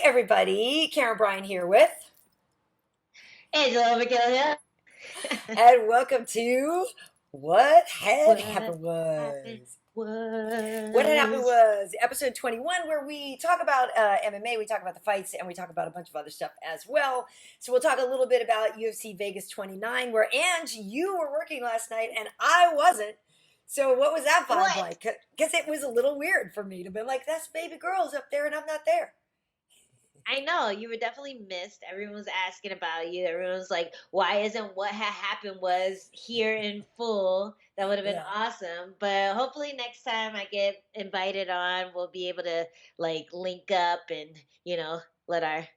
everybody, Karyn Bryant here with, Angela McGill. and welcome to What Had What Happened happened Was. What Had Happened was. Was episode 21, where we talk about MMA, we talk about the fights, and we talk about a bunch of other stuff as well. So we'll talk a little bit about UFC Vegas 29, where Angie, you were working last night and I wasn't. So what was that vibe What? like? Because it was a little weird for me to be like, that's baby girl's up there and I'm not there. I know you were definitely missed. Everyone was asking about you. Everyone was like, "Why isn't what had happened was here in full?" That would have been Yeah. awesome. But hopefully next time I get invited on, we'll be able to like link up and let our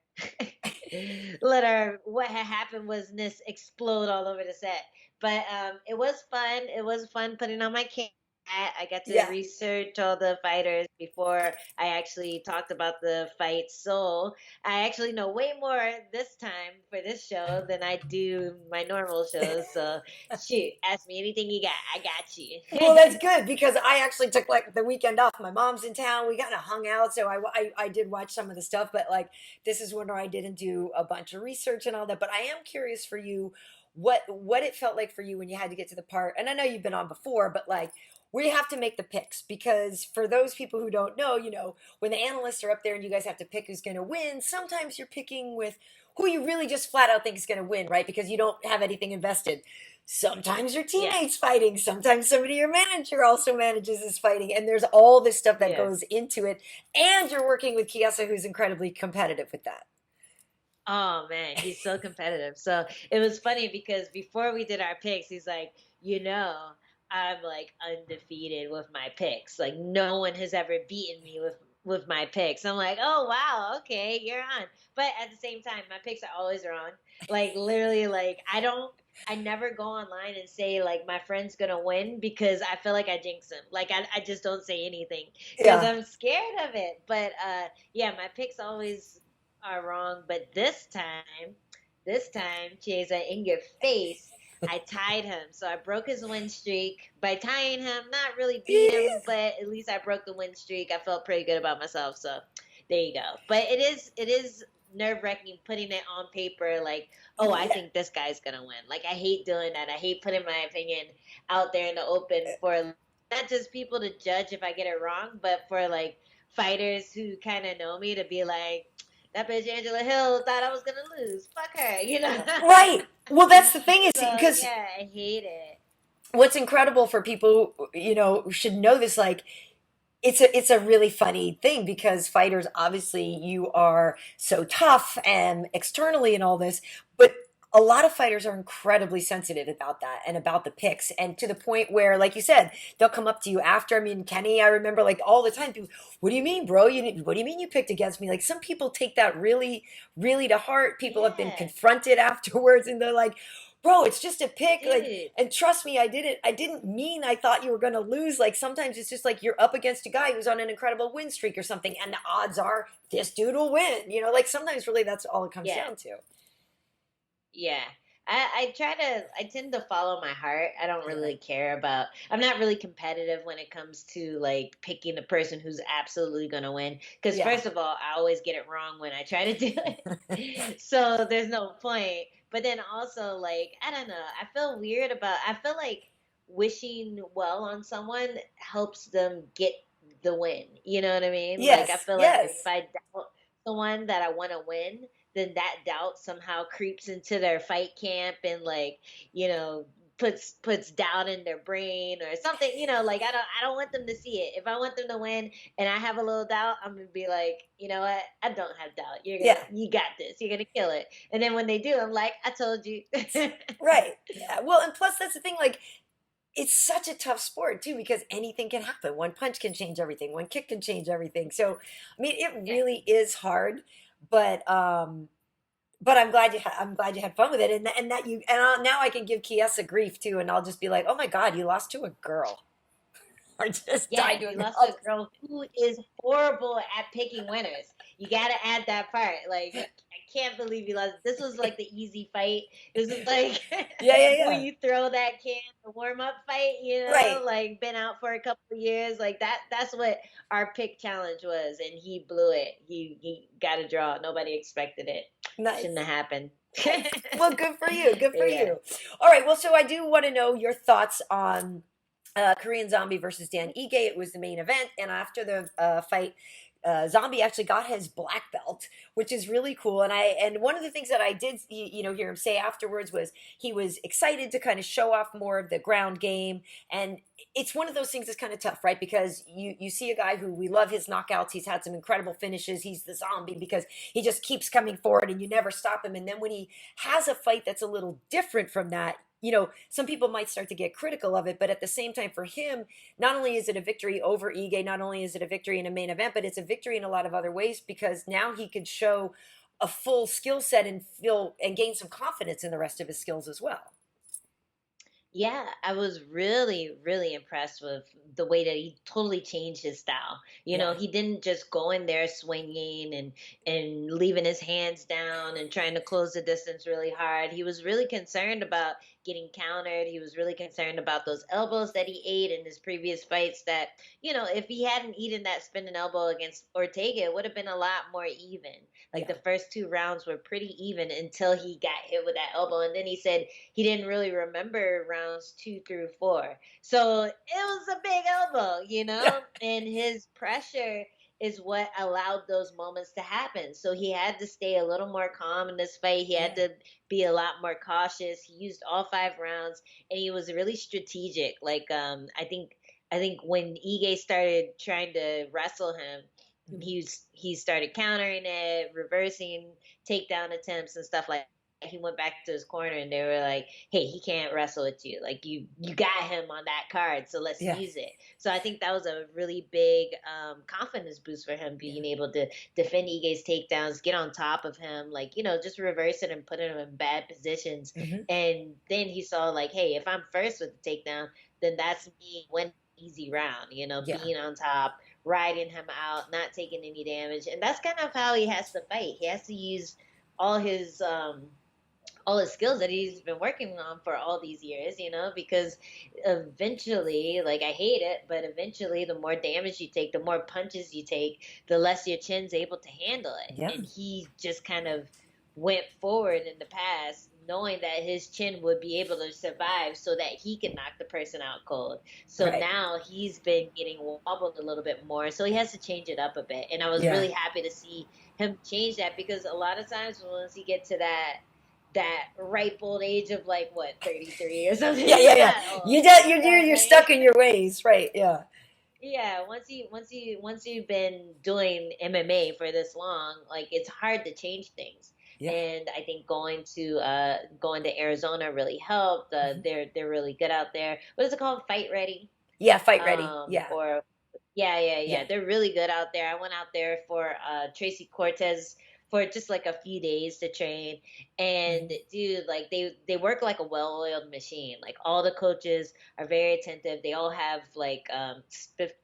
let our what had happened wasness explode all over the set. But it was fun. It was fun putting on my camera. I got to Yeah. research all the fighters before I actually talked about the fight. So I actually know way more this time for this show than I do my normal shows. So shoot, ask me anything you got. I got you. Well, that's good because I actually took like the weekend off. My mom's in town. We kind of hung out, so I did watch some of the stuff. But like this is when I didn't do a bunch of research and all that. But I am curious for you, what it felt like for you when you had to get to the part. And I know you've been on before, but like we have to make the picks because for those people who don't know, when the analysts are up there and you guys have to pick who's going to win, sometimes you're picking with who you really just flat out think is going to win, right? Because you don't have anything invested. Sometimes your Yeah, teammates fighting, sometimes somebody your manager also manages is fighting, and there's all this stuff that yeah. goes into it. And you're working with Kiesa, who's incredibly competitive with that. Oh man, he's so competitive. So it was funny because before we did our picks, he's like, I'm like undefeated with my picks. Like no one has ever beaten me with my picks. I'm like, oh wow, okay, you're on. But at the same time, my picks are always wrong. Like literally, like I never go online and say like my friend's gonna win because I feel like I jinx him. Like I just don't say anything because Yeah. I'm scared of it. But yeah, my picks always are wrong, but this time, Chiesa, in your face, I tied him. So I broke his win streak by tying him. Not really beat him, but at least I broke the win streak. I felt pretty good about myself. So there you go. But it is nerve wracking putting it on paper like, oh, I Yeah. think this guy's gonna win. Like I hate doing that. I hate putting my opinion out there in the open for not just people to judge if I get it wrong, but for like fighters who kind of know me to be like, that bitch Angela Hill thought I was gonna lose. Fuck her. Right. Well, that's the thing is So because yeah, I hate it. what's incredible for people, who should know this, like it's a really funny thing because fighters, obviously, you are so tough and externally and all this, but a lot of fighters are incredibly sensitive about that and about the picks, and to the point where, like you said, they'll come up to you after. I mean, Kenny, I remember like all the time people, what do you mean, bro? What do you mean you picked against me? Like some people take that really, really to heart. People have been Yeah, confronted afterwards and they're like, bro, it's just a pick. Like, dude. and trust me, I didn't mean I thought you were going to lose. Like sometimes it's just like you're up against a guy who's on an incredible win streak or something, and the odds are this dude will win. Like sometimes really that's all it comes Yeah, down to. yeah. I tend to follow my heart. I don't Yeah. really care about, I'm not really competitive when it comes to like picking the person who's absolutely gonna win. Because Yeah. first of all, I always get it wrong when I try to do it. So there's no point. But then also like, I don't know, I feel like wishing well on someone helps them get the win. You know what I mean? Like I Yes. feel like if Yes. I doubt someone that I want to win, then that doubt somehow creeps into their fight camp and like, you know, puts doubt in their brain or something, like I don't want them to see it. If I want them to win and I have a little doubt, I'm gonna be like, you know what? I don't have doubt. Yeah. You got this. You're gonna kill it. And then when they do, I'm like, I told you. Right. Yeah. Well, and plus that's the thing. Like it's such a tough sport too because anything can happen. One punch can change everything. One kick can change everything. So, I mean, it Yeah. really is hard. But I'm glad you had fun with it, and that you and now I can give Kiesa grief too, and I'll just be like, oh my God, you lost to a girl, or just Yeah, died to a you lost to girl. a girl who is horrible at picking winners. You got to add that part. Like, can't believe he lost. This was like the easy fight. This is like Yeah, yeah, when yeah. you throw that can, the warm up fight, Right. like been out for a couple of years. Like that's what our pick challenge was, and he blew it. He got a draw. Nobody expected it. Shouldn't Nice. have happened. Nice. Well, good for you. Good for Yeah. you. All right. Well, so I do want to know your thoughts on Korean Zombie versus Dan Ige. It was the main event, and after the fight, Zombie actually got his black belt, which is really cool. And one of the things that I did hear him say afterwards was he was excited to kind of show off more of the ground game. And it's one of those things that's kind of tough, right? Because you see a guy who we love his knockouts. He's had some incredible finishes. He's the Zombie because he just keeps coming forward and you never stop him. And then when he has a fight that's a little different from that, some people might start to get critical of it, but at the same time, for him, not only is it a victory over Ige, not only is it a victory in a main event, but it's a victory in a lot of other ways because now he could show a full skill set and feel and gain some confidence in the rest of his skills as well. Yeah, I was really, really impressed with the way that he totally changed his style. Yeah. He didn't just go in there swinging and leaving his hands down and trying to close the distance really hard. He was really concerned about getting countered. He was really concerned about those elbows that he ate in his previous fights that, if he hadn't eaten that spinning elbow against Ortega, it would have been a lot more even. Like Yeah. the first two rounds were pretty even until he got hit with that elbow. And then he said he didn't really remember rounds 2 through 4. So it was a big elbow, and his pressure is what allowed those moments to happen. So he had to stay a little more calm in this fight. He had Yeah. to be a lot more cautious. He used all 5 rounds and he was really strategic. Like I think when Ige started trying to wrestle him, Mhm. he started countering it, reversing takedown attempts and stuff like that. He went back to his corner and they were like, "Hey, he can't wrestle with you. Like you got him on that card, so let's Yeah. use it." So I think that was a really big confidence boost for him Yeah. being able to defend Ige's takedowns, get on top of him, like just reverse it and put him in bad positions. Hmm. And then he saw like, "Hey, if I'm first with the takedown, then that's me winning easy round. Yeah. Being on top, riding him out, not taking any damage." And that's kind of how he has to fight. He has to use all his um all his skills that he's been working on for all these years, because eventually, like I hate it, but eventually the more damage you take, the more punches you take, the less your chin's able to handle Yeah. it. And he just kind of went forward in the past knowing that his chin would be able to survive so that he could knock the person out cold. So Right. now he's been getting wobbled a little bit more. So he has to change it up a bit. And I was Yeah. really happy to see him change that because a lot of times once he gets to that ripe old age of like what 33 or something. Yeah. He's Yeah. Yeah. not old, You're right? stuck in your ways, right? Yeah. Yeah, once you've been doing MMA for this long, like it's hard to change things. Yeah. And I think going to Arizona really helped. Hmm. They're really good out there. What is it called? Fight Ready. Yeah. Fight ready. Yeah. Or yeah, yeah, Yeah. yeah. They're really good out there. I went out there for Tracy Cortez for just like a few days to train. And Hmm. dude, like they work like a well-oiled machine. Like all the coaches are very attentive. They all have like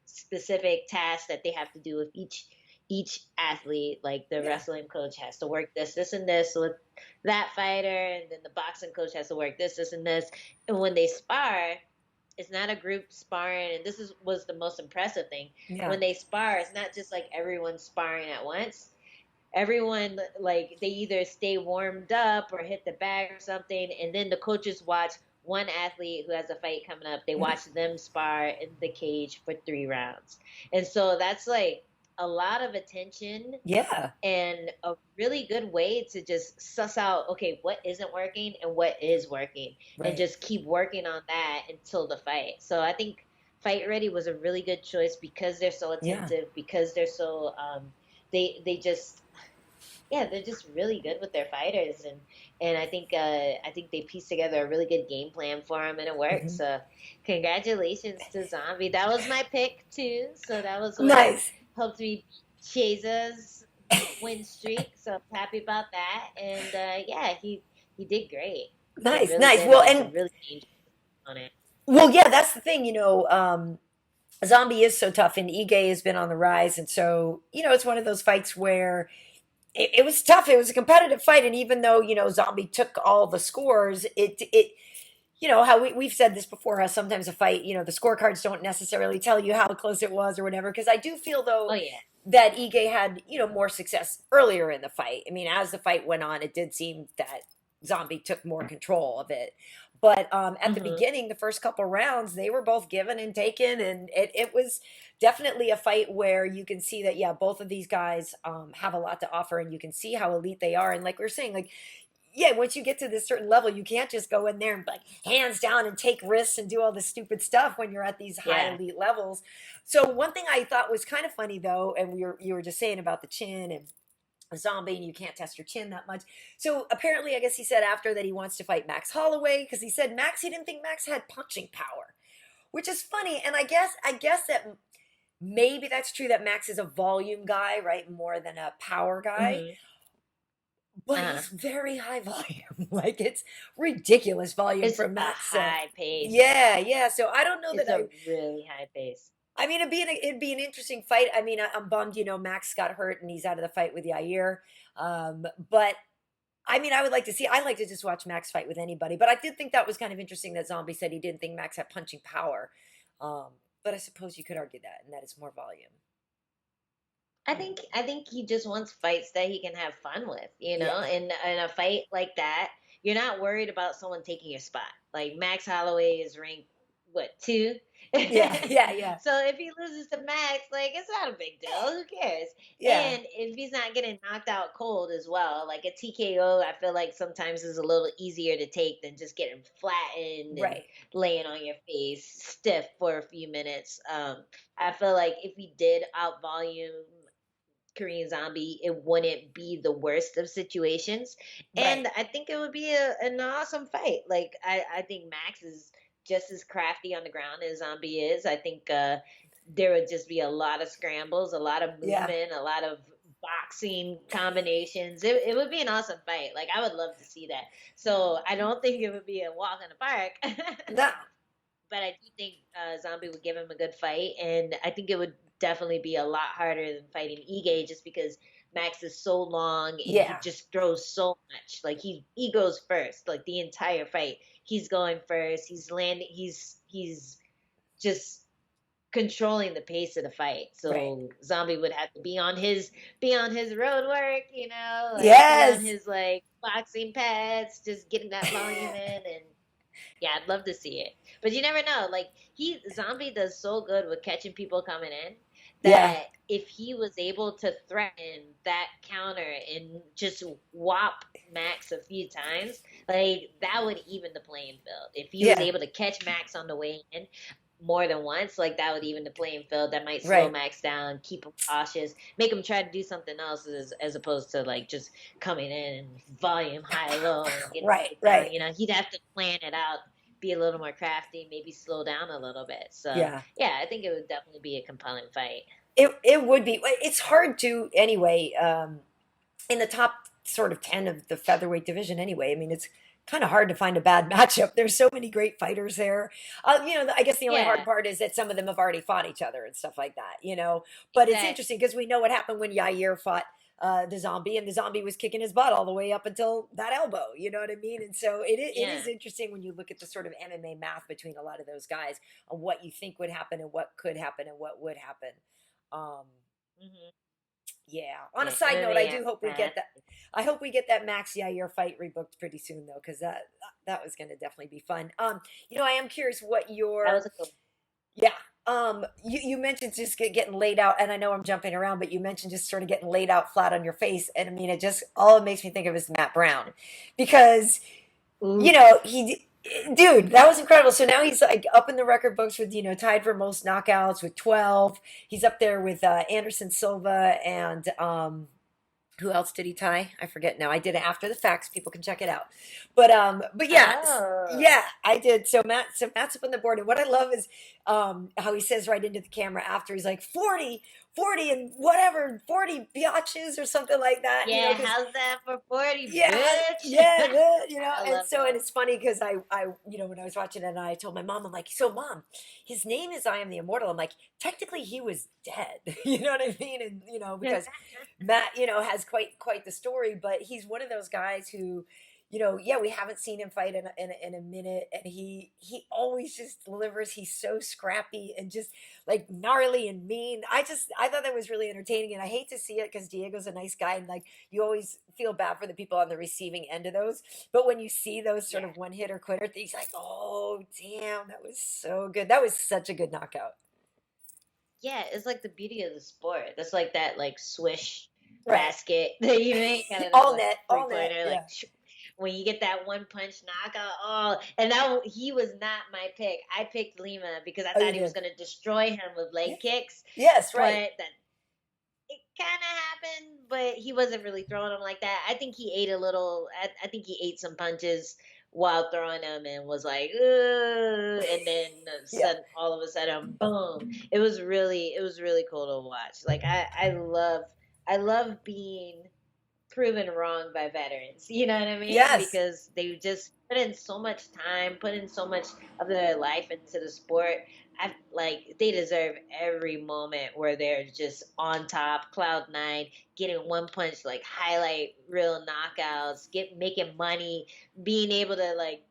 specific tasks that they have to do with each athlete. Like the Yeah. wrestling coach has to work this, and this with that fighter, and then the boxing coach has to work this, and this. And when they spar, it's not a group sparring, and this is was the most impressive thing. Yeah. When they spar, it's not just like everyone sparring at once. Everyone like they either stay warmed up or hit the bag or something, and then the coaches watch one athlete who has a fight coming up. They Mhm. watch them spar in the cage for 3 rounds, and so that's like a lot of attention Yeah. and a really good way to just suss out, okay, what isn't working and what is working, and Right. just keep working on that until the fight. So I think Fight Ready was a really good choice because they're so Yeah. attentive, because they're so they just yeah, they're just really good with their fighters, and I think they pieced together a really good game plan for him, and it worked. Hmm. So, congratulations to Zombie. That was my pick too. So that was what Nice. helped me Chase's win streak. So I'm happy about that. And yeah, he did great. He did Nice. really Nice. good Well, on some and really dangerous on it. yeah, that's the thing. Zombie is so tough, and Ige has been on the rise, and so it's one of those fights where it was tough. It was a competitive fight, and even though Zombie took all the scores, it how we've said this before, how sometimes a fight, the scorecards don't necessarily tell you how close it was or whatever. Because I do feel Oh though yeah. that Ige had more success earlier in the fight. I mean, as the fight went on, it did seem that Zombie took more control of it. But at the Hmm. beginning, the first couple rounds, they were both given and taken, and it was definitely a fight where you can see that, yeah, both of these guys have a lot to offer, and you can see how elite they are. And like we are saying, like, yeah, once you get to this certain level, you can't just go in there and like hands down and take risks and do all this stupid stuff when you're at these high Yeah. elite levels. So one thing I thought was kind of funny though, and you were just saying about the chin and Zombie, and you can't test your chin that much. So apparently, I guess he said after that he wants to fight Max Holloway because he said he didn't think Max had punching power, which is funny. And I guess that maybe that's true that Max is a volume guy, right, more than a power guy. Hmm. But Uh-huh. he's very high volume. Like it's ridiculous volume It's for a Max. So high pace. yeah, yeah. So I don't know It's that a really high pace. I mean, it'd be an interesting fight. I mean, I'm bummed, Max got hurt and he's out of the fight with Yair. But I mean, I would like to see. I like to just watch Max fight with anybody. But I did think that was kind of interesting that Zombie said he didn't think Max had punching power. Um, but I suppose you could argue that, and that it's more volume. I think he just wants fights that he can have fun with, Yeah, In a fight like that, you're not worried about someone taking your spot. Like Max Holloway is ranked what, 2? yeah, yeah, yeah, So if he loses to Max, like it's not a big deal. Who cares? yeah. And if he's not getting knocked out cold as well, like a TKO, I feel like sometimes is a little easier to take than just getting flattened and Right, laying on your face stiff for a few minutes. I feel like if we did out volume Korean Zombie, it wouldn't be the worst of situations. right. And I think it would be an awesome fight. Like, I think Max is just as crafty on the ground as Zombie is. I think there would just be a lot of scrambles, a lot of Yeah. movement, a lot of boxing combinations. It would be an awesome fight. Like, I would love to see that. So I don't think it would be a walk in the park. No. But I do think Zombie would give him a good fight, and I think it would definitely be a lot harder than fighting Ige, just because Max is so long and he Yeah. just throws so much. Like he goes first, like the entire fight. He's going first. He's landing. He's just controlling the pace of the fight. Right. So Zombie would have to be on his road work, like be on Yes. his like boxing pads, just getting that volume in and yeah, I'd love to see it. But you never know. Like Zombie does so good with catching people coming in Yeah. that if he was able to threaten that counter and just whop Max a few times, like that would even the playing field. If he was Yeah. able to catch Max on the way in more than once, like that would even the playing field. That might slow Right. Max down, keep him cautious, make him try to do something else as opposed to like just coming in and volume high low and getting Right. down. Right. He'd have to plan it out, be a little more crafty, maybe slow down a little bit. So Yeah. yeah, I think it would definitely be a compelling fight. It would be. It's hard to anyway. In the top sort of 10 of the featherweight division anyway. I mean, it's kind of hard to find a bad matchup. There's so many great fighters there. I guess the only hard Yeah, part is that some of them have already fought each other and stuff like that. But it's exactly. interesting because we know what happened when Yair fought the Zombie, and the Zombie was kicking his butt all the way up until that elbow. You know what I mean? And so it Yeah. is interesting when you look at the sort of MMA math between a lot of those guys on what you think would happen and what could happen and what would happen. Um, Hmm. yeah. On a Yeah, side note, I MMA do hope we math. get that. I hope we get that Max Yair fight rebooked pretty soon, though, because that was going to definitely be fun. I am curious what That your was a good. yeah. You mentioned just getting laid out, and I know I'm jumping around, but you mentioned just sort of getting laid out flat on your face, and I mean, it just all it makes me think of is Matt Brown, because Ooh. he dude, that was incredible. So now he's like up in the record books with tied for most knockouts with 12. He's up there with Anderson Silva and who else did he tie? I forget now. I did it after the facts. People can check it out. But yeah, Oh. yeah, I did. So Matt's up on the board, and what I love is how he says right into the camera after he's like 40, 40 and whatever, 40 biatches or something like that, you know, Yeah, because how's that for 40, yeah, bitch? yeah, you know, I and love so, and that. it's funny because you know, when I was watching it, and I told my mom, I'm like, so mom, his name is I Am the Immortal. I'm like, technically he was dead, you know what I mean? And you know, because Matt, you know, has quite the story, but he's one of those guys who, you know, yeah, we haven't seen him fight in a minute, and he always just delivers. He's so scrappy and just like gnarly and mean. I thought that was really entertaining, and I hate to see it because Diego's a nice guy, and like you always feel bad for the people on the receiving end of those. But when you see those sort Yeah. of one hitter quitter things, like, oh damn, that was so good. That was such a good knockout. Yeah, it's like the beauty of the sport. That's like that like swish Right. basket that you make out of the All like net, three all net. pointer, like Yeah. when you get that one punch knockout. Oh, and that he was not my pick. I picked Lima because I Oh, you thought he was did. gonna destroy him with Yeah. leg kicks, Yes, right. but that it kind of happened, but he wasn't really throwing them like that. I think he ate a little. I think he ate some punches while throwing them and was like, "Ugh," and then Yeah. all of a sudden, boom! It was really cool to watch. Like I love being proven wrong by veterans. You know what I mean? Yes. Because they just put in so much time, put in so much of their life into the sport. I like they deserve every moment where they're just on top, cloud nine, getting one punch, like highlight real knockouts, making money, being able to like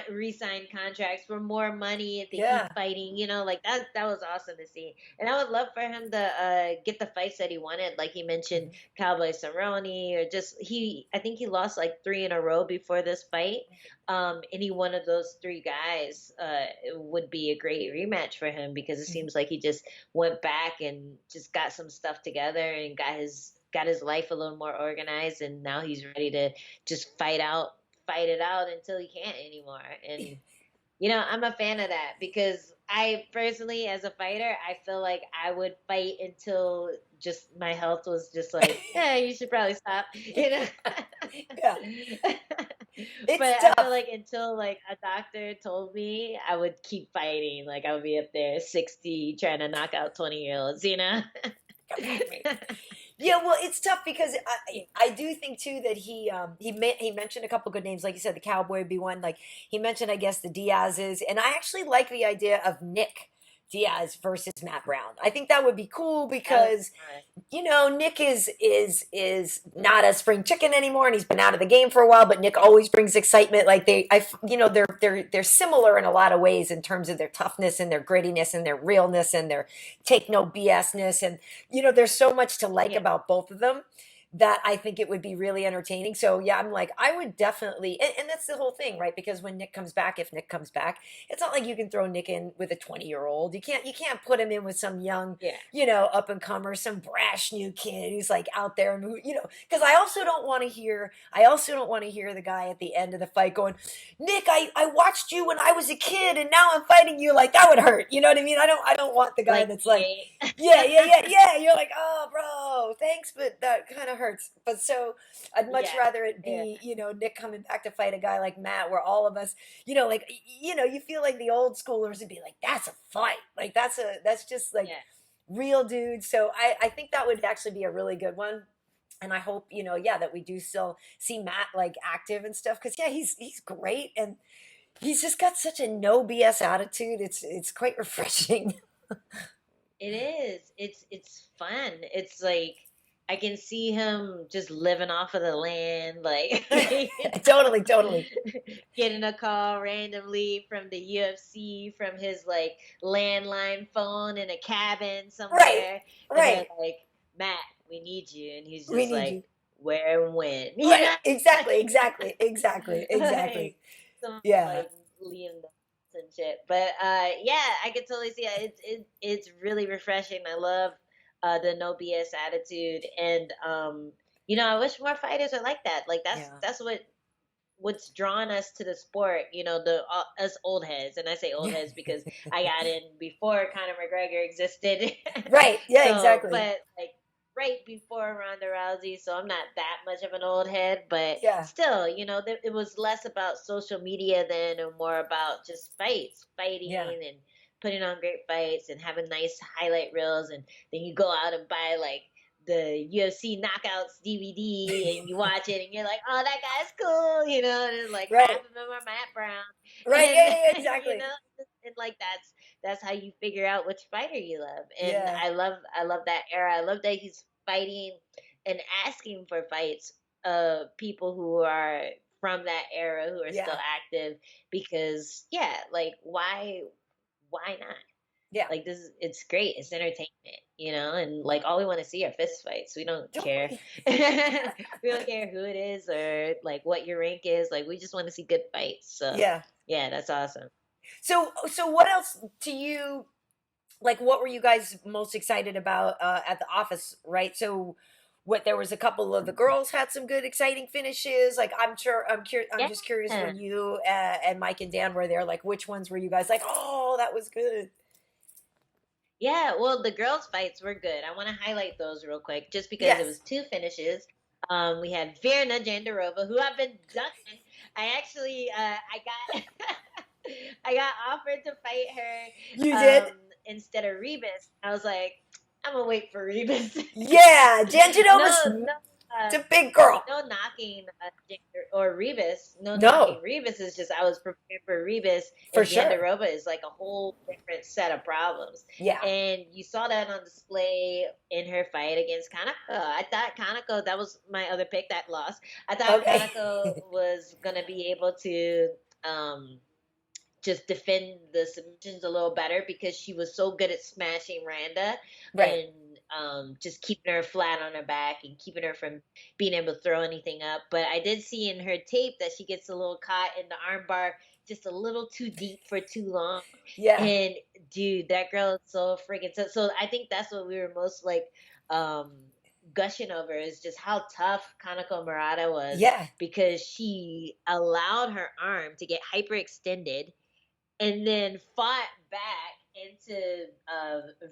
re-sign contracts for more money if they Yeah. keep fighting. You know, like that was awesome to see. And I would love for him to get the fights that he wanted, like he mentioned Mhm. Cowboy Cerrone, or just I think he lost like three in a row before this fight. Any one of those three guys would be a great rematch for him because it Mhm. seems like he just went back and just got some stuff together and got his life a little more organized, and now he's ready to just fight it out until he can't anymore. And you know, I'm a fan of that because I personally, as a fighter, I feel like I would fight until just my health was just like, yeah, you should probably stop, you know. Yeah. But It's I feel tough. like until like a doctor told me, I would keep fighting. Like I would be up there 60 trying to knock out 20-year-olds, you know. Come at me. Yeah, well, it's tough because I do think too that he mentioned a couple good names, like you said, the Cowboy would be one. Like he mentioned, I guess the Diaz's, and I actually like the idea of Nick Diaz versus Matt Brown. I think that would be cool That would be because fun. you know, Nick is not a spring chicken anymore, and he's been out of the game for a while. But Nick always brings excitement. Like you know, they're similar in a lot of ways in terms of their toughness and their grittiness and their realness and their take no BSness. And you know, there's so much to like Yeah. about both of them that I think it would be really entertaining. So yeah, I'm like, I would definitely, and that's the whole thing, right? Because when Nick comes back, if Nick comes back, it's not like you can throw Nick in with a 20-year-old. You can't put him in with some young, Yeah. you know, up and comer, some brash new kid who's like out there and who, you know, because I also don't want to hear the guy at the end of the fight going, Nick, I watched you when I was a kid and now I'm fighting you. Like that would hurt. You know what I mean? I don't want the guy Like that's like, EA. yeah. You're like, oh, bro, thanks, but that kind of hurts. But so I'd much Yeah. rather it Yeah. be, you know, Nick coming back to fight a guy like Matt, where all of us, you know, like, you know, you feel like the old schoolers would be like, that's a fight. Like, that's just like Yeah. real dude. So I think that would actually be a really good one. And I hope, you know, yeah, that we do still see Matt like active and stuff. Cause yeah, he's great. And he's just got such a no BS attitude. It's quite refreshing. It is. It's fun. It's like I can see him just living off of the land, like Yeah, totally, totally. getting a call randomly from the UFC from his like landline phone in a cabin Right, somewhere, and they're right. like, "Matt, we need you," and he's We just need like, you. "Where and when?" You Right. know, Exactly, exactly, exactly, exactly. like some Yeah. like Liam Neeson and shit. But yeah, I can totally see it. It's really refreshing. I love the no BS attitude, and you know, I wish more fighters are like that. Like Yeah. that's what's drawn us to the sport. You know, the us old heads, and I say old heads because I got in before Conor McGregor existed. Right. Yeah, So, exactly. but like right before Ronda Rousey, so I'm not that much of an old head, but Yeah. still, you know, it was less about social media then and more about just fighting Yeah. and putting on great fights and having nice highlight reels, and then you go out and buy like the UFC Knockouts DVD and you watch it and you're like, oh, that guy's cool, and like half Right. of them are Matt Brown, Right. and Yeah, yeah, yeah, you exactly. know, and like that's how you figure out which fighter you love. And Yeah. I love that era. I love that he's fighting and asking for fights of people who are from that era who are still Yeah. active, because yeah, like why not? Yeah. Like it's great. It's entertainment, and like all we want to see are fist fights. We don't care. Totally. We don't care who it is or like what your rank is. Like we just want to see good fights. So Yeah. yeah, that's awesome. So what else to you, like, what were you guys most excited about at the office, right? So what, there was a couple of the girls had some good exciting finishes. Like, I'm just curious, Yeah. when you and Mike and Dan were there, like, which ones were you guys like, oh, that was good? Yeah, well, the girls' fights were good. I want to highlight those real quick, just because it Yes. was two finishes. We had Virna Jandiroba, who I've been ducking. I actually, I got, I got offered to fight You her, did. instead of Rebus. I was like, I'm gonna wait for Rebus. Yeah, Jandiroba's, No, no, it's a big girl. no knocking or Rebus. No No, knocking Rebus. Is just I was prepared for Rebus, for and sure. Jandiroba is like a whole different set of problems. Yeah. And you saw that on display in her fight against Kanako. I thought Kanako, that was my other pick that lost. I thought Okay. Kanako was gonna be able to um just defend the submissions a little better, because she was so good at smashing Randa Right. and just keeping her flat on her back and keeping her from being able to throw anything up. But I did see in her tape that she gets a little caught in the armbar just a little too deep for too long. Yeah. And dude, that girl is so freaking tough. So I think that's what we were most like um gushing over, is just how tough Kanako Murata was, Yeah. because she allowed her arm to get hyperextended and then fought back into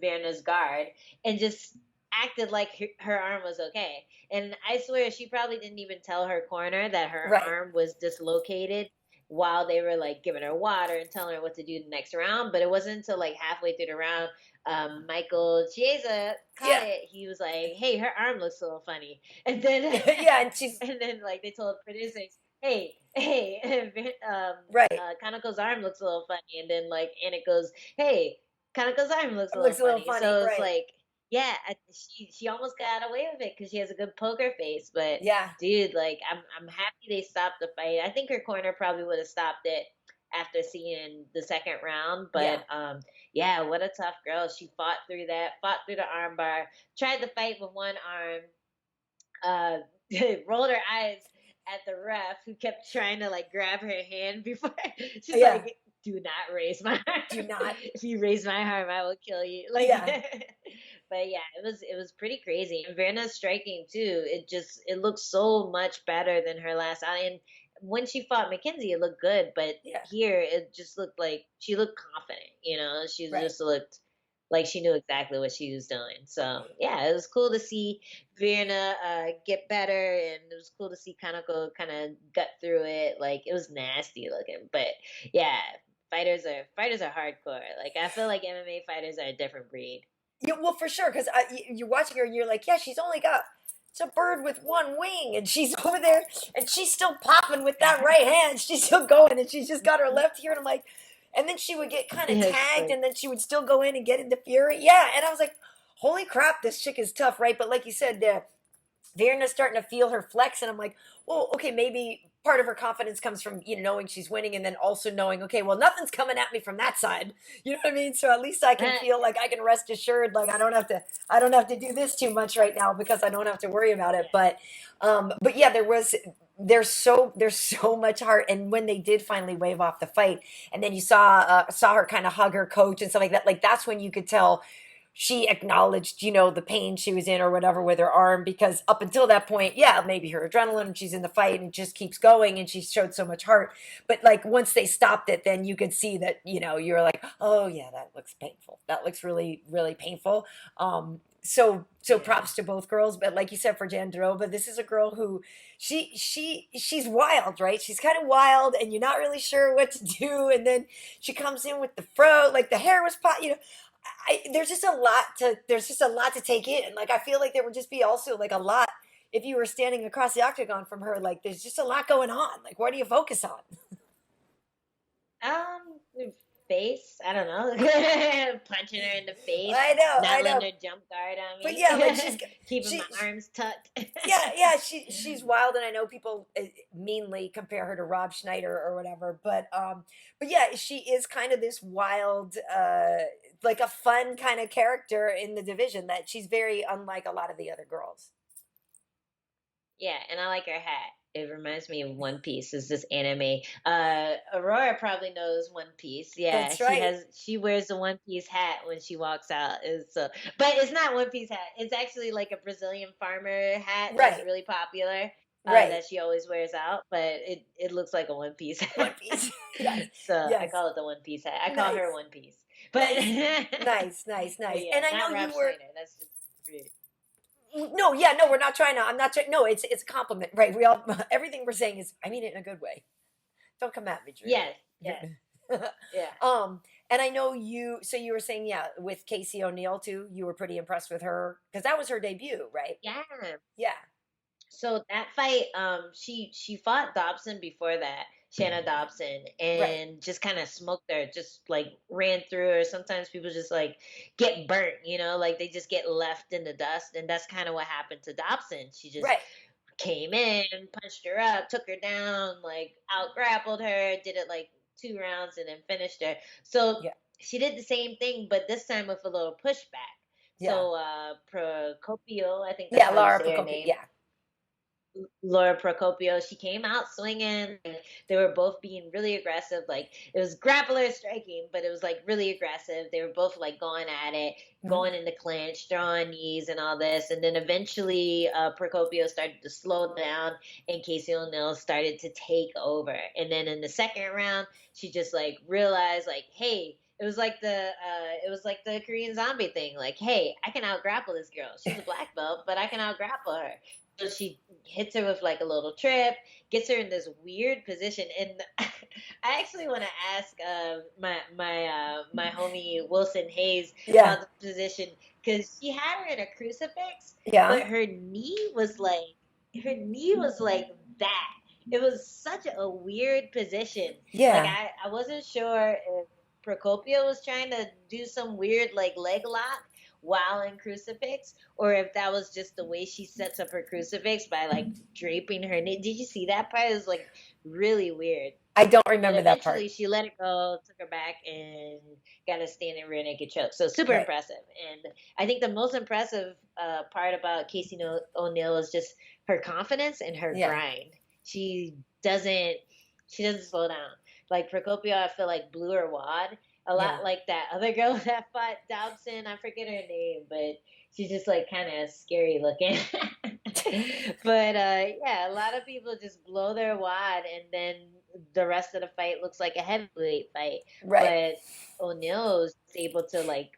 Verna's guard and just acted like her arm was okay. And I swear she probably didn't even tell her corner that her Right. arm was dislocated while they were like giving her water and telling her what to do the next round. But it wasn't until like halfway through the round, Michael Chiesa caught Yeah. it. He was like, "Hey, her arm looks a little funny," and then Yeah, and she's and then like they told producers, hey, right. Kanako's arm looks a little funny, and then like, and it goes, hey, Kanako's arm looks a It little looks a little funny. funny, So it's right? like, yeah, she almost got away with it because she has a good poker face. But Yeah. dude, like, I'm happy they stopped the fight. I think her corner probably would have stopped it after seeing the second round. Yeah. But yeah, what a tough girl. She fought through that, fought through the armbar, tried to fight with one arm, rolled her eyes at the ref who kept trying to like grab her hand before. She's Yeah. like, do not raise my Do arm. not. If you raise my arm, I will kill you. Like, Yeah. but yeah, it was pretty crazy. And Verna's striking too. It looks so much better than her last out. And when she fought Mackenzie, it looked good, but Yeah. here it just looked like she looked confident. She Right. just looked like she knew exactly what she was doing. So yeah, it was cool to see Virna get better, and it was cool to see Kanako kind of gut through it. Like it was nasty looking, but yeah, fighters are hardcore. Like I feel like MMA fighters are a different breed. Yeah, well, for sure, because you're watching her and you're like, yeah, she's only got, it's a bird with one wing, and she's over there, and she's still popping with that right hand. She's still going, and she's just got her left here, and I'm like, and then she would get kind of It's tagged, like, and then she would still go in and get into fury. Yeah, and I was like, holy crap, this chick is tough, right? But like you said, Virna's starting to feel her flex, and I'm like, well, okay, maybe part of her confidence comes from knowing she's winning, and then also knowing, okay, well, nothing's coming at me from that side. You know what I mean? So at least I can feel like I can rest assured, like I don't have to do this too much right now because I don't have to worry about it. But yeah, there's so much heart, and when they did finally wave off the fight, and then you saw her kind of hug her coach and stuff like that, like that's when you could tell she acknowledged, the pain she was in or whatever with her arm, because up until that point, yeah, maybe her adrenaline and she's in the fight and just keeps going and she showed so much heart. But like once they stopped it, then you could see that, you're like, oh yeah, that looks painful. That looks really, really painful. so Yeah. props to both girls, but like you said, for Jandiroba, this is a girl who she's wild, right? She's kind of wild, and you're not really sure what to do. And then she comes in with the fro, like the hair was pot, you know. There's just a lot to take in. Like I feel like there would just be also like a lot if you were standing across the octagon from her. Like there's just a lot going on. Like what do you focus on? Um, face. I don't know. Punching her in the face, I not letting know, her jump guard on but me, yeah, like keeping she my arms tucked. yeah, she's wild, and I know people meanly compare her to Rob Schneider or whatever, but yeah, she is kind of this wild, like a fun kind of character in the division that she's very unlike a lot of the other girls. Yeah, and I like her hat. It reminds me of One Piece. It's this anime. Aurora probably knows One Piece. Yeah, That's right, she wears the One Piece hat when she walks out. But it's not One Piece hat. It's actually like a Brazilian farmer hat that's right, really popular. right. That she always wears out, but it looks like a One Piece One hat. Piece, yes, So I yes, call it the One Piece hat. I call her nice, One Piece. But nice, nice, nice, but nice. yeah, And I know not you Rob were. Schneider. That's just rude. No, yeah, no, we're not trying to. I'm not trying. No, it's a compliment, right? We all everything we're saying is. I mean it in a good way. Don't come at me, Yes, Drew. yes, yeah. um, and I know you. So you were saying, yeah, with Casey O'Neill too. You were pretty impressed with her because that was her debut, right? Yeah. Yeah, So that fight, she fought Dobson before that, Shanna Dobson, right. and just kind of smoked her, just like ran through her. Sometimes people just like get burnt, like they just get left in the dust, and that's kind of what happened to Dobson. She just Right. came in, punched her up, took her down, like out grappled her, did it like 2 rounds, and then finished her. So Yeah. she did the same thing, but this time with a little pushback. Yeah. So Procopio, I think that's Yeah. how you Laura say her Procopio. name. Yeah. Laura Procopio, she came out swinging. Like, they were both being really aggressive. Like it was grappler striking, but it was like really aggressive. They were both like going at it, Mhm. going into clinch, throwing knees and all this. And then eventually Procopio started to slow down and Casey O'Neill started to take over. And then in the second round, she just like realized like, hey, it was like the Korean zombie thing. Like, hey, I can out grapple this girl. She's a black belt, but I can out grapple her. So she hits her with like a little trip, gets her in this weird position. And I actually want to ask my homie Wilson Hayes Yeah. about the position because she had her in a crucifix, Yeah. but her knee was like that. It was such a weird position. Like Yeah. I wasn't sure if Procopio was trying to do some weird like leg lock while in crucifix, or if that was just the way she sets up her crucifix by like draping her knee. Did you see that part? It was like really weird. I don't And remember that part. eventually she let it go, took her back, and got a standing rear naked choke. So super Right. impressive. And I think the most impressive part about Casey O'Neill is just her confidence and her Yeah. grind. She doesn't she doesn't slow down. Like Procopio, I feel like blew her wad a Yeah. lot like that other girl that fought Dobson. I forget her name, but she's just like kind of scary looking. But yeah, a lot of people just blow their wad, and then the rest of the fight looks like a heavyweight fight. Right. But O'Neill is able to like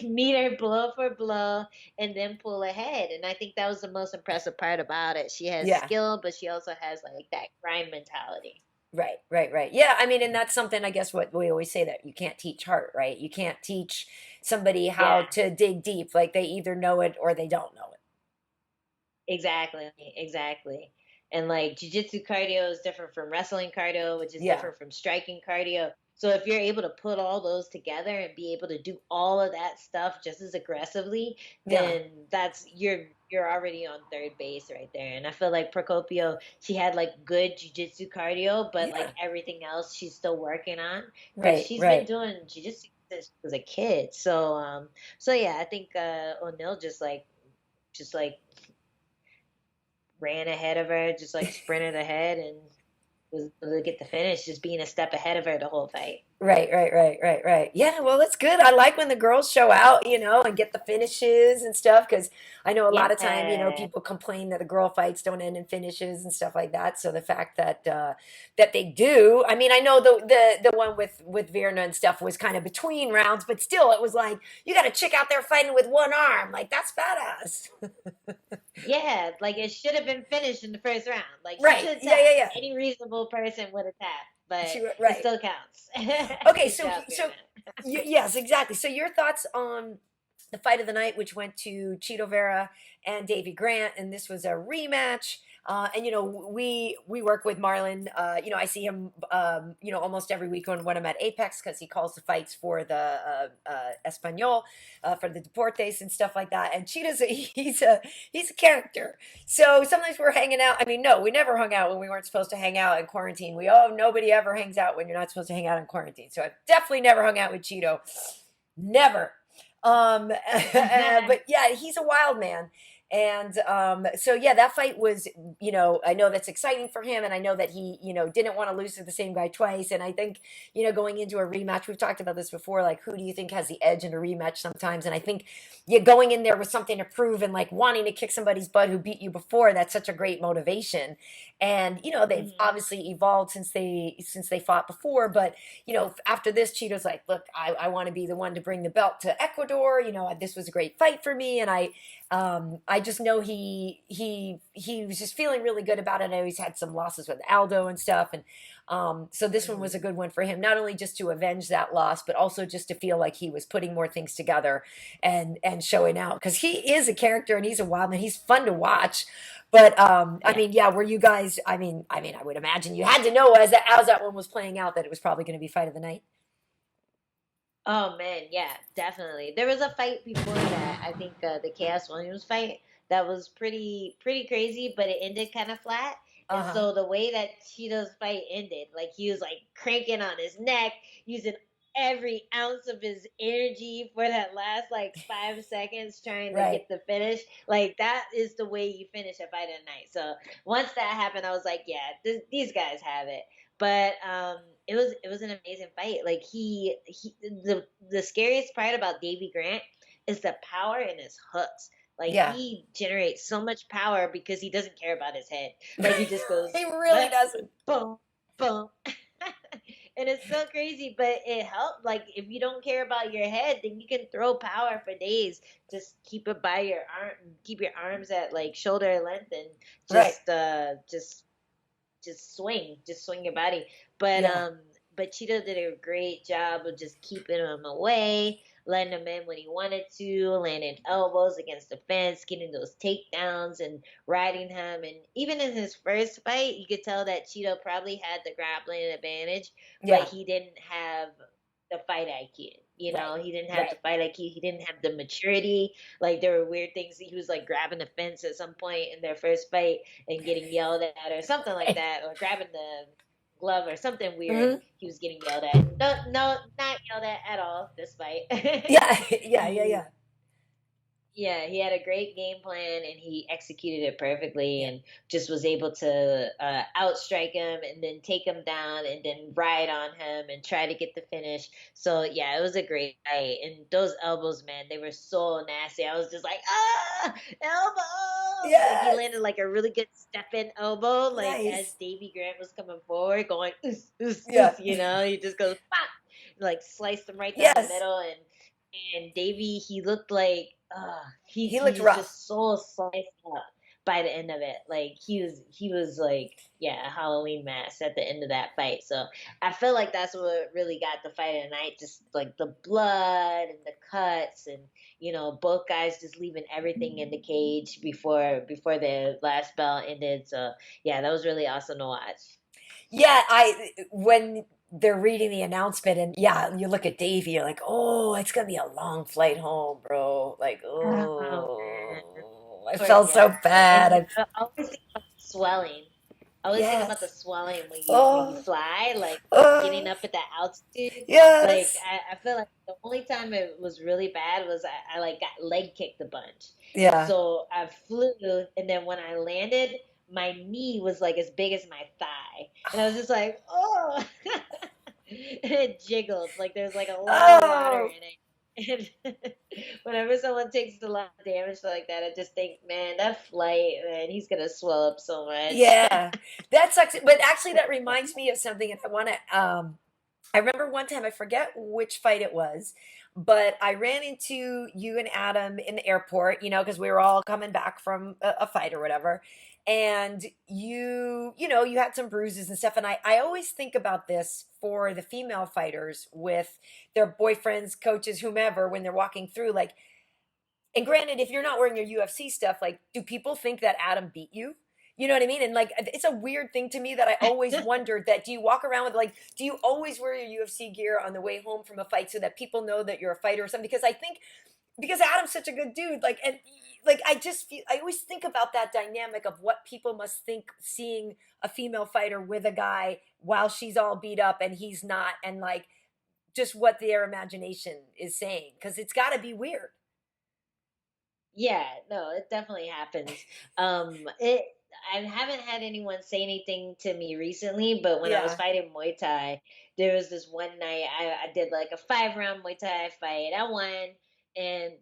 meet her blow for blow and then pull ahead. And I think that was the most impressive part about it. She has Yeah. skill, but she also has like that grind mentality. Right, right, right. Yeah, I mean, and that's something I guess what we always say that you can't teach heart, right? You can't teach somebody how Yeah, to dig deep. Like they either know it or they don't know it. exactly, exactly. And like jujitsu cardio is different from wrestling cardio, which is Yeah, different from striking cardio. So if you're able to put all those together and be able to do all of that stuff just as aggressively, yeah, then that's you're already on third base right there. And I feel like Procopio, she had like good jujitsu cardio, but yeah. like everything else she's still working on because Right, she's been right. doing jujitsu since she was a kid. So yeah, I think Oneill just like ran ahead of her, just like sprinted ahead and was able to get the finish, just being a step ahead of her the whole fight. Right. Yeah, well, it's good. I like when the girls show out, and get the finishes and stuff because I know a lot of time, Yeah. people complain that the girl fights don't end in finishes and stuff like that. So the fact that they do, I mean, I know the one with Virna and stuff was kind of between rounds, but still, it was like you got a chick out there fighting with one arm, like that's badass. Yeah, like it should have been finished in the first round. Like she Right? should Yeah, tap. yeah, yeah. Any reasonable person would have tapped, but it Right. still counts. Okay, Good job, so Virna. yes, exactly. So your thoughts on the fight of the night, which went to Chito Vera and Davey Grant, and this was a rematch. And we work with Marlon. I see him almost every week when I'm at Apex because he calls the fights for the Espanol, for the Deportes and stuff like that. And Cheetah's he's a character. So sometimes we're hanging out. I mean, no, we never hung out when we weren't supposed to hang out in quarantine. Nobody ever hangs out when you're not supposed to hang out in quarantine. So I've definitely never hung out with Cheeto. Never. But yeah, he's a wild man. And so yeah, that fight was, I know that's exciting for him, and I know that he, didn't want to lose to the same guy twice. And I think, going into a rematch, we've talked about this before, like who do you think has the edge in a rematch sometimes? And I think yeah, going in there with something to prove and like wanting to kick somebody's butt who beat you before, that's such a great motivation. And they've Mhm. obviously evolved since they fought before, but after this, Cheeto's like, look, I want to be the one to bring the belt to Ecuador. This was a great fight for me, and I just know he was just feeling really good about it. I know he's had some losses with Aldo and stuff, and so this one was Mhm. a good one for him, not only just to avenge that loss, but also just to feel like he was putting more things together and showing out because he is a character and he's a wild man. He's fun to watch. But I Yeah. mean, yeah, were you guys? I would imagine you had to know as that one was playing out that it was probably going to be fight of the night. Oh man, yeah, definitely. There was a fight before that. I think the Chaos Williams fight that was pretty crazy, but it ended kind of flat. Uh And huh. so the way that Cheeto's fight ended, like he was like cranking on his neck, using every ounce of his energy for that last like 5 seconds trying to Right. get the finish. Like that is the way you finish a fight at night. So once that happened, I was like, yeah, these guys have it. But it was an amazing fight. Like he the scariest part about Davy Grant is the power in his hooks. Like Yeah. he generates so much power because he doesn't care about his head. Like he just goes He really but doesn't. boom boom. And it's so crazy, but it helped. Like if you don't care about your head, then you can throw power for days. Just keep it by your arm, keep your arms at like shoulder length, and Right. just swing your body. But Yeah. um, but Cheeto did a great job of just keeping him away, letting him in when he wanted to, landing elbows against the fence, getting those takedowns, and riding him. And even in his first fight, you could tell that Cheeto probably had the grappling advantage, but Yeah. he didn't have the fight IQ. Right. He didn't have the Right. fight IQ. He didn't have the maturity. Like there were weird things. He was like grabbing the fence at some point in their first fight and getting yelled at or something like Right. that, or grabbing the glove or something weird. Hmm. He was getting yelled at. No, no, not yelled at all this fight. Yeah. Yeah. Yeah. he Yeah. Yeah, he had a great game plan and he executed it perfectly Yeah. and just was able to outstrike him and then take him down and then ride on him and try to get the finish. So yeah, it was a great fight. And those elbows, man, they were so nasty. I was just like, ah, elbows! Like he Yes. landed like a really good step in elbow, like as Nice. Davy Grant was coming forward, going oos, oos, Yeah. oos, he just goes pop, like sliced him right down the Yes. middle. And Davey, he looked like He looked he's rough. just so sliced up by the end of it. Like he was like yeah, a Halloween mask at the end of that fight. So I feel like that's what really got the fight of the night, just like the blood and the cuts and both guys just leaving everything in the cage before the last bell ended. So yeah, that was really awesome to watch. Yeah, I when they're reading the announcement and yeah, you look at Davey, you're like, oh, it's gonna be a long flight home, bro. Like, Oh man. oh, I felt so Yeah, bad. and I always think about the swelling. I always think about the Yes. swelling when you Oh, fly, like getting oh, up at that altitude. Like yes. I feel like the only time it was really bad was I like got leg kicked a bunch, and Yeah. so I flew, and then when I landed, my knee was like as big as my thigh, and I was just like, oh, and it jiggled like there's like a lot of water Oh, in it. And whenever someone takes a lot of damage like that, I just think, man, that flight, man, he's gonna swell up so much. yeah. That sucks. But actually, that reminds me of something, and I want to. I remember one time, I forget which fight it was, but I ran into you and Adam in the airport, because we were all coming back from a fight or whatever. And you had some bruises and stuff. And I always think about this for the female fighters with their boyfriends, coaches, whomever, when they're walking through. Like, and granted, if you're not wearing your UFC stuff, like, do people think that Adam beat you? You know what I mean? And like, it's a weird thing to me that I always wondered that do you walk around with like, do you always wear your UFC gear on the way home from a fight so that people know that you're a fighter or something? Because I think, because Adam's such a good dude, like, and like, I always think about that dynamic of what people must think seeing a female fighter with a guy while she's all beat up and he's not, and like, just what their imagination is saying. Cause it's got to be weird. Yeah, no, it definitely happens. It I haven't had anyone say anything to me recently, but when I was Yeah. fighting Muay Thai, there was this one night I did like a 5 round Muay Thai fight. I won, and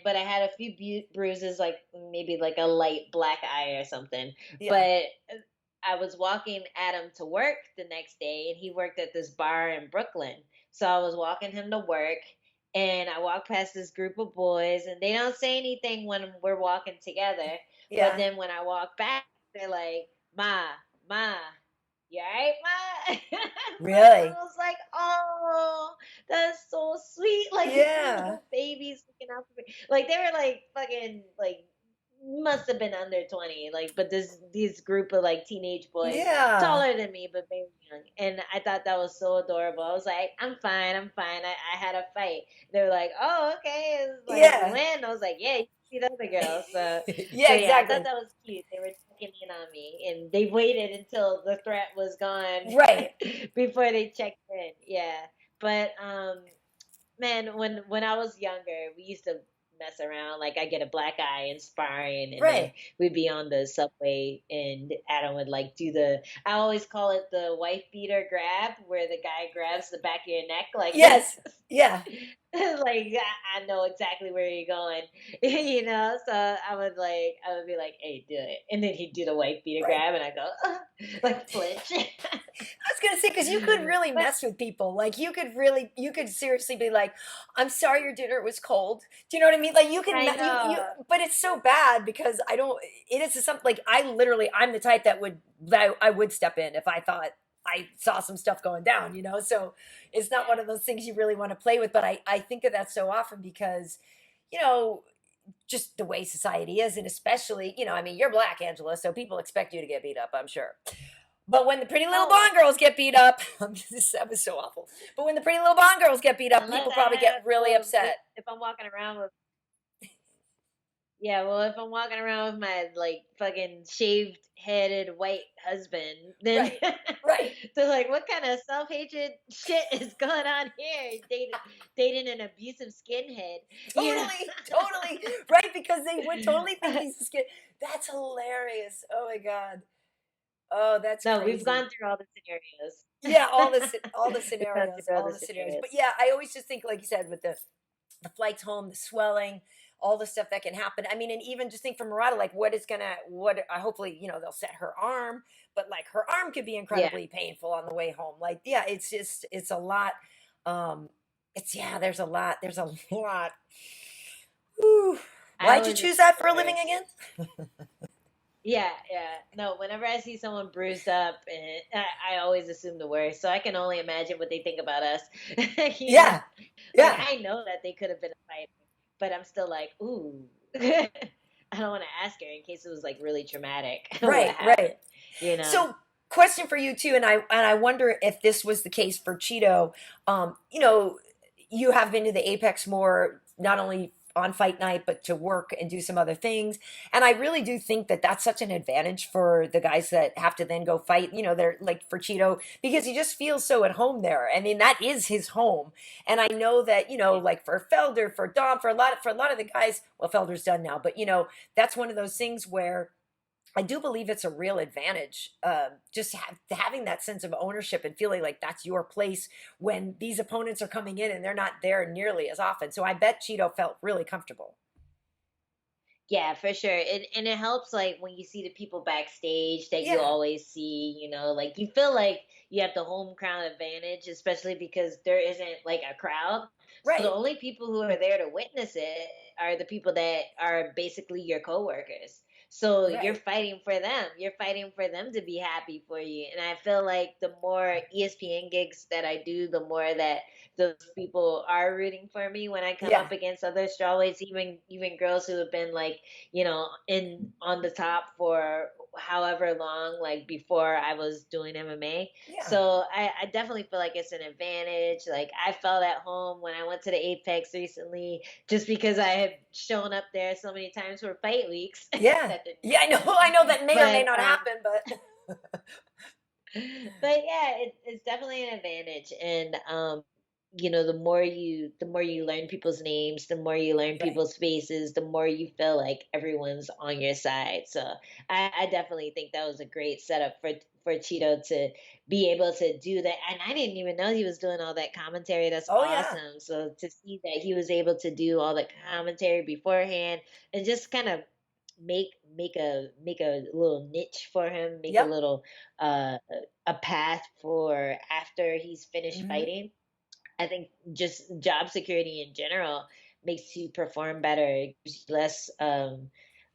but I had a few bruises, like maybe like a light black eye or something. Yeah. But I was walking Adam to work the next day, and he worked at this bar in Brooklyn. So I was walking him to work, and I walk past this group of boys, and they don't say anything when we're walking together. But Yeah. then when I walk back, they're like, "Ma, ma, you all right, ma?" I Really? was like, "Oh, that's so sweet!" Like these Yeah. little babies looking out for me. Like they were like fucking like must have been under 20, like, but these group of like teenage boys, Yeah. taller than me but very young, and I thought that was so adorable. I was like, I'm fine. I had a fight. They were like, oh, okay. It's like, you Yeah. win? I was like, yeah, you see the other girl. So Yeah, yeah, I thought exactly. that was cute. They were checking in on me, and they waited until the threat was gone Right. before they checked in. Yeah, but man, when I was younger, we used to mess around. Like I get a black eye and sparring, and then Right. we'd be on the subway, and Adam would like do the. I always call it the wife beater grab, where the guy grabs the back of your neck like this. Yes. Yeah. Like I know exactly where you're going, So I would be like, "Hey, do it," and then he'd do the wife beater Right. grab, and I go like flinch. I was gonna say, because you could really But mess with people. Like you could seriously be like, "I'm sorry, your dinner was cold." Do you know what I mean? Like you can, I you. know. But it's so bad because I don't. It is something like I'm the type that I would step in if I thought I saw some stuff going down. So it's not one Yeah. of those things you really want to play with. But I think of that so often because, you know, just the way society is, and especially, I mean, you're black, Angela, so people expect you to get beat up, I'm sure. But when the pretty little Oh, Bond girls get beat up, that was so awful. But when the pretty little Bond girls get beat up, unless people probably I get have, really well, upset. if I'm walking around with, yeah, well, if I'm walking around with my like fucking shaved headed white husband, then Right, right. they're like, what kind of self hatred shit is going on here? Dating an abusive skinhead, you know? Totally, totally. Right, because they would totally think he's a skid. That's hilarious. Oh my God. Oh, that's No, we've crazy. gone through all the scenarios. Yeah, all the We've gone scenarios, through all all the the scenarios. But scenarios. yeah, I always just think, like you said, with the flights home, the swelling, all the stuff that can happen. I mean, and even just think for Murata, like what hopefully, they'll set her arm, but like her arm could be Yeah, incredibly painful on the way home. Like, yeah, it's a lot. Um, there's a lot. Whew. I Why'd you always choose assume that the for a living worst. again? Yeah, yeah. No, whenever I see someone bruised up, and I always assume the worst. So I can only imagine what they think about us. you know, Yeah, like yeah, I know that they could have been a fighter, but I'm still like, ooh. I don't want to ask her in case it was like really traumatic what right, right. happened. You know? So, question for you too, and I wonder if this was the case for Cheeto. You have been to the Apex more, not only on fight night, but to work and do some other things. And I really do think that that's such an advantage for the guys that have to then go fight. They're like for Cheeto because he just feels so at home there. I mean, that is his home. And I know that Yeah. like for Felder, for Dom, for a lot of the guys. Well, Felder's done now, but that's one of those things where I do believe it's a real advantage, just having that sense of ownership and feeling like that's your place when these opponents are coming in and they're not there nearly as often. So I bet Chito felt really comfortable. Yeah, for sure. And it helps like when you see the people backstage that you Yeah, always see, like you feel like you have the home crowd advantage, especially because there isn't like a crowd. So the right, only people who are there to witness it are the people that are basically your coworkers. So you're right. fighting for them. You're fighting for them to be happy for you. And I feel like the more ESPN gigs that I do, the more that those people are rooting for me when I come Yeah, up against other strawweights, even girls who have been like, in on the top for however long, like before I was doing MMA. yeah, So I definitely feel like it's an advantage. Like I felt at home when I went to the Apex recently, just because I had shown up there so many times for fight weeks. yeah, That didn't yeah. I know. I happen. know that may or may But not happen, but but yeah, it's definitely an advantage. And the more you learn people's names, the more you learn right. people's faces, the more you feel like everyone's on your side. So I definitely think that was a great setup for Cheeto to be able to do that. And I didn't even know he was doing all that commentary. That's Oh yeah, awesome. So to see that he was able to do all the commentary beforehand and just kind of make a little niche for him, make a yep. little uh a path for after he's finished Hmm. fighting. I think just job security in general makes you perform better. It gives you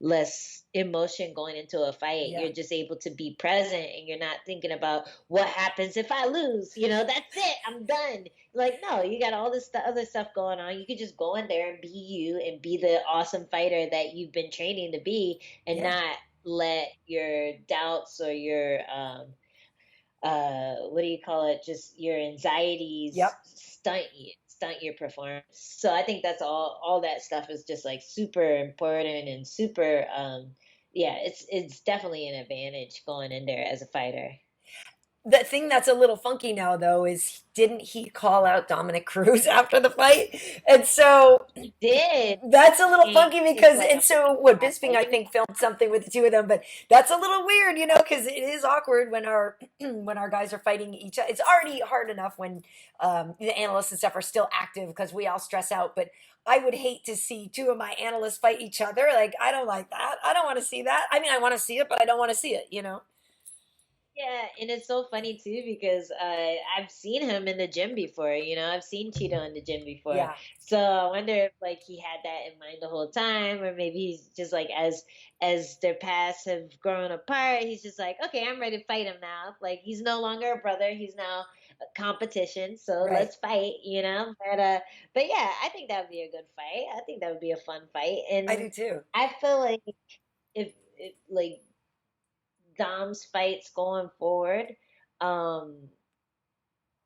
less emotion going into a fight. Yeah, You're just able to be present and you're not thinking about what happens if I lose. That's it. I'm done. Like no, you got all this other stuff going on. You could just go in there and be you and be the awesome fighter that you've been training to be and yeah, not let your doubts or your what do you call it, just your anxieties yep. stunt your performance. So I think that's all that stuff is just like super important and super yeah, it's definitely an advantage going in there as a fighter. The thing that's a little funky now, though, is didn't he call out Dominic Cruz after the fight? And so He did. that's a little And funky he's because like, it's I'm so what not Bisping I fighting think filmed something with the two of them, but that's a little weird, because it is awkward when our when our guys are fighting each other. It's already hard enough when the analysts and stuff are still active because we all stress out. But I would hate to see two of my analysts fight each other. Like I don't like that. I don't want to see that. I mean, I want to see it, but I don't want to see it. Yeah, and it's so funny too because I've seen him in the gym before. I've seen Cheeto in the gym before. Yeah. So I wonder if like he had that in mind the whole time, or maybe he's just like as their paths have grown apart, he's just like, okay, I'm ready to fight him now. Like he's no longer a brother; he's now a competition. So Right. let's fight. But yeah, I think that would be a good fight. I think that would be a fun fight, I and do too. I feel like if like Dom's fights going forward. Um,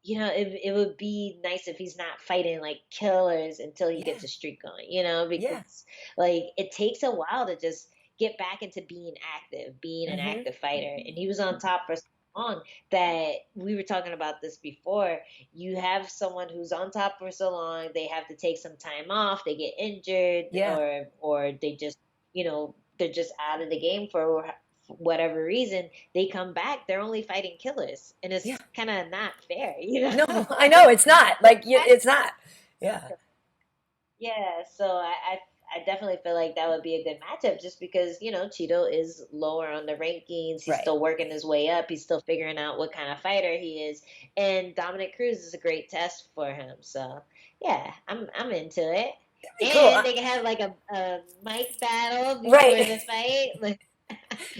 it would be nice if he's not fighting like killers until he Yeah. gets a streak going, Yeah. because like it takes a while to just get back into being an Hmm. active fighter. And he was on top for so long that we were talking about this before. You have someone who's on top for so long, they have to take some time off, they get injured, Yeah. or they just, they're just out of the game for whatever reason, they come back, they're only fighting killers, and Yeah. it's kind of not fair, No, I know it's not. Like it's not. Yeah. Yeah, so I definitely feel like that would be a good matchup just because, Cheeto is lower on the rankings. He's Right. still working his way up. He's still figuring out what kind of fighter he is. And Dominic Cruz is a great test for him. So, yeah, I'm into it. That'd be cool. And they can have like a mic battle before Right. the fight. Like,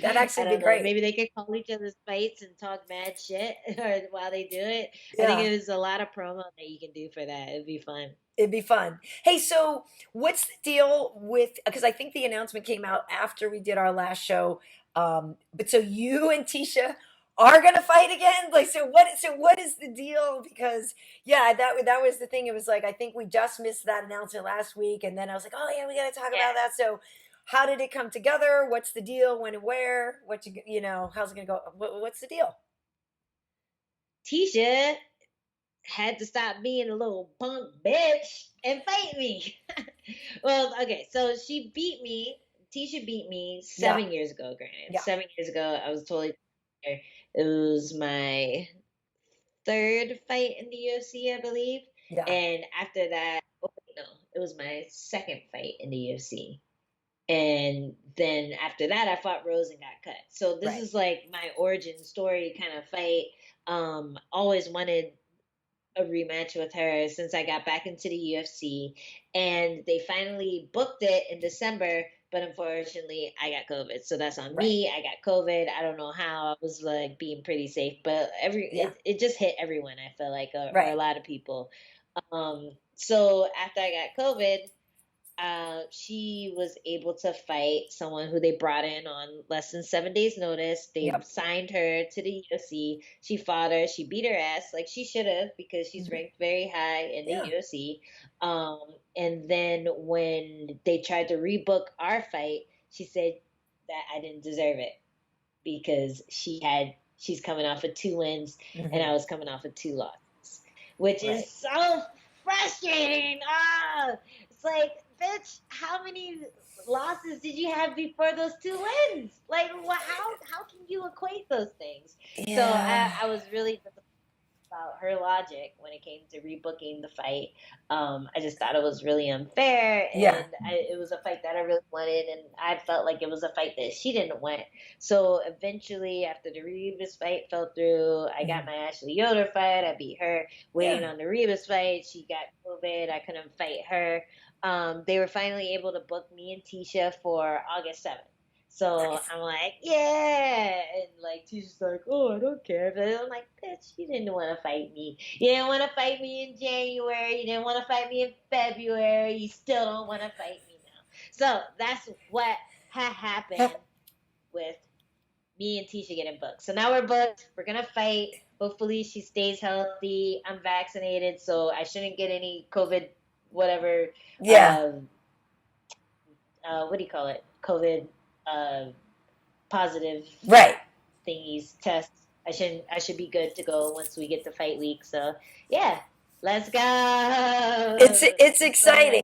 That'd I actually be don't know. great. Maybe they could call each other's fights and talk mad shit or while they do it. I think Yeah. there's a lot of promo that you can do for that. It'd be fun. It'd be fun. Hey, so what's the deal with, because I think the announcement came out after we did our last show. But so you and Tecia are gonna fight again? Like so what is the deal? Because yeah, that was the thing. It was like I think we just missed that announcement last week, and then I was like, oh yeah, we gotta talk about that. So how did it come together? What's the deal? When and where? How's it gonna go? What's the deal? Tisha had to stop being a little punk bitch and fight me. Well, okay, so she beat me. Tecia beat me Yeah. 7 years ago, granted. Yeah. 7 years ago, I was totally it was my third fight in the UFC, I believe. Yeah. And after that, oh, wait, no, it was my second fight in the UFC. And then after that, I fought Rose and got cut. So this Right. is like my origin story kind of fight. Always wanted a rematch with her since I got back into the UFC, and they finally booked it in December. But unfortunately, I got COVID, so that's on Right. me. I got COVID. I don't know how. I was like being pretty safe, but Yeah. it just hit everyone. I feel like, or a Right. lot of people. So after I got COVID, she was able to fight someone who they brought in on less than 7 days' notice. They Yep. signed her to the UFC. She fought her. She beat her ass like she should have because she's Mhm. ranked very high in the Yeah. UFC. Um, and then when they tried to rebook our fight, she said that I didn't deserve it because she's coming off of 2 wins and Hmm. I was coming off of 2 losses, which is Right. so frustrating. Ah, it's like, bitch, how many losses did you have before those 2 wins? Like, how can you equate those things? So Yeah. I was really about her logic when it came to rebooking the fight. I just thought it was really unfair, Yeah. and it was a fight that I really wanted, and I felt like it was a fight that she didn't want. So eventually, after the Rivas fight fell through, I got Mhm. my Ashley Yoder fight. I beat her. Yeah. Waiting on the Rivas fight, she got COVID. I couldn't fight her. They were finally able to book me and Tecia for August 7th. So Nice. I'm like, yeah. And like, Tisha's like, oh, I don't care. But I'm like, bitch, you didn't want to fight me. You didn't want to fight me in January. You didn't want to fight me in February. You still don't want to fight me now. So that's what had happened with me and Tisha getting booked. So now we're booked. We're going to fight. Hopefully she stays healthy. I'm vaccinated, so I shouldn't get any COVID, whatever, Yeah. um, what do you call it? COVID uh, positive Right. thingies tests. I should be good to go once we get to fight week. So yeah, let's go. It's That's what I'm exciting.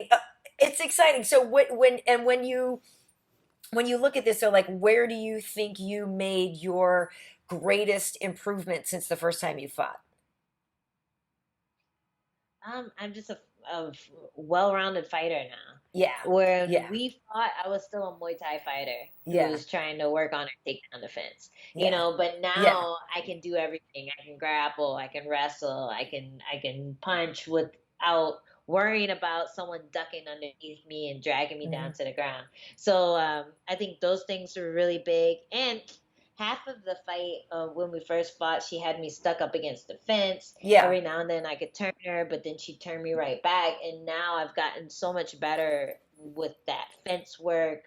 It's exciting. So when you look at this, so like, where do you think you made your greatest improvement since the first time you fought? I'm just a well-rounded fighter now. Yeah. When Yeah. we fought, I was still a Muay Thai fighter who Yeah. was trying to work on her takedown defense. Yeah. But Yeah. now I can do everything. I can grapple, I can wrestle, I can punch without worrying about someone ducking underneath me and dragging me Hmm. down to the ground. So I think those things were really big. And half of the fight when we first fought, she had me stuck up against the fence. Yeah. Every now and then I could turn her, but then she'd turn me right back. And now I've gotten so much better with that fence work,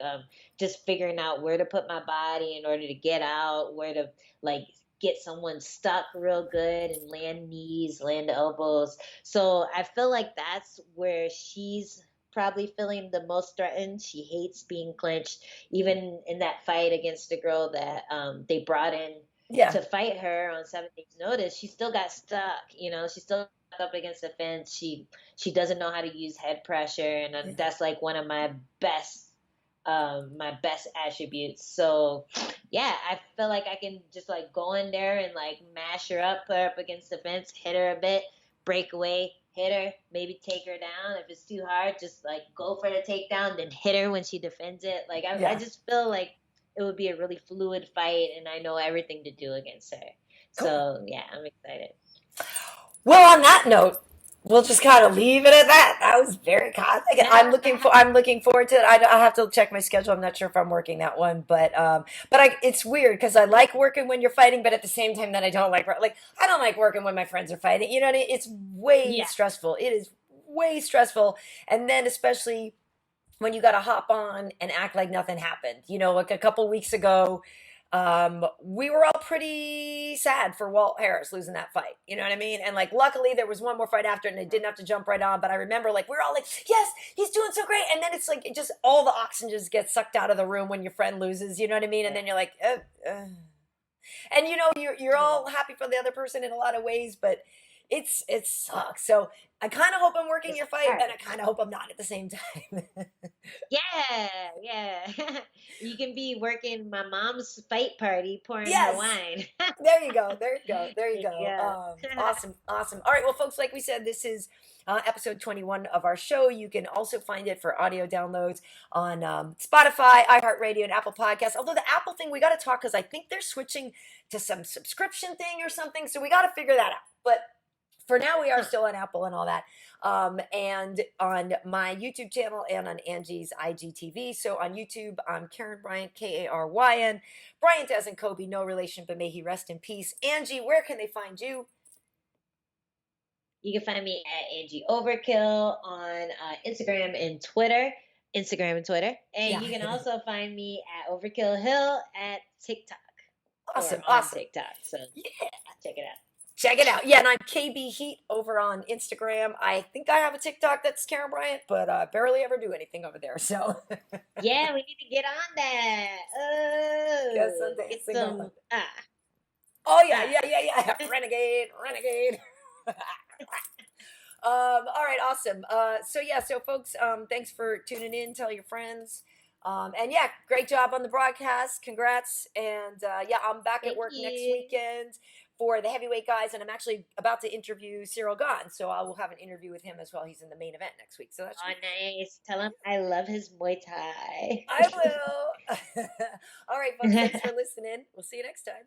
just figuring out where to put my body in order to get out, where to like get someone stuck real good and land knees, land elbows. So I feel like that's where she's probably feeling the most threatened. She hates being clinched. Even in that fight against the girl that they brought in Yeah. to fight her on 7 days' notice, she still got stuck. She's still up against the fence. She doesn't know how to use head pressure, and Yeah. that's like one of my best attributes. So yeah, I feel like I can just like go in there and like mash her up, put her up against the fence, hit her a bit, break away, hit her, maybe take her down. If it's too hard, just like go for the takedown, then hit her when she defends it. Like I Yeah. just feel like it would be a really fluid fight, and I know everything to do against her. Cool. So yeah, I'm excited. Well, on that note, we'll just kind of leave it at that. That was very kind. I'm looking forward to it. I have to check my schedule. I'm not sure if I'm working that one, but it's weird because I like working when you're fighting, but at the same time that I don't like I don't like working when my friends are fighting. You know what I mean? It's way Yeah. stressful. It is way stressful, and then especially when you got to hop on and act like nothing happened. Like a couple weeks ago, we were all pretty sad for Walt Harris losing that fight. You know what I mean? And like, luckily there was one more fight after, and they didn't have to jump right on. But I remember like we are all like, yes, he's doing so great. And then it's like it just all the oxygen just gets sucked out of the room when your friend loses. You know what I mean? And then you're like, and you're all happy for the other person in a lot of ways, but it sucks. So I kind of hope I'm working It's your fight, hard. and I kind of hope I'm not at the same time. Yeah, yeah. You can be working my mom's fight party, pouring her Yes. wine. There you go. There you go. There you go. Yeah. Awesome. Awesome. All right. Well, folks, like we said, this is episode 21 of our show. You can also find it for audio downloads on Spotify, iHeartRadio, and Apple Podcasts. Although the Apple thing, we got to talk because I think they're switching to some subscription thing or something. So we got to figure that out. But for now, we are Huh. still on Apple and all that. And on my YouTube channel and on Angie's IGTV. So on YouTube, I'm Karyn Bryant, Karyn. Bryant as in Kobe, no relation, but may he rest in peace. Angie, where can they find you? You can find me at Angie Overkill on Instagram and Twitter. Instagram and Twitter. And Yeah. you can also find me at Overkill Hill at TikTok Awesome. or on Awesome. TikTok. So Yeah. check it out. Check it out. Yeah, and I'm KB Heat over on Instagram. I think I have a TikTok that's Karyn Bryant, but barely ever do anything over there. So Yeah, we need to get on that. guess Oh, I'm get dancing on. some Oh yeah, ah. yeah. Renegade, renegade. All right, awesome. So yeah, so folks, thanks for tuning in. Tell your friends. And yeah, great job on the broadcast. Congrats. And yeah, I'm back at Thank work next you. weekend for the heavyweight guys, and I'm actually about to interview Cyril Gahn. So I will have an interview with him as well. He's in the main event next week. So that's Oh, nice. Tell him I love his Muay Thai. I will. All right, folks, thanks for listening. We'll see you next time.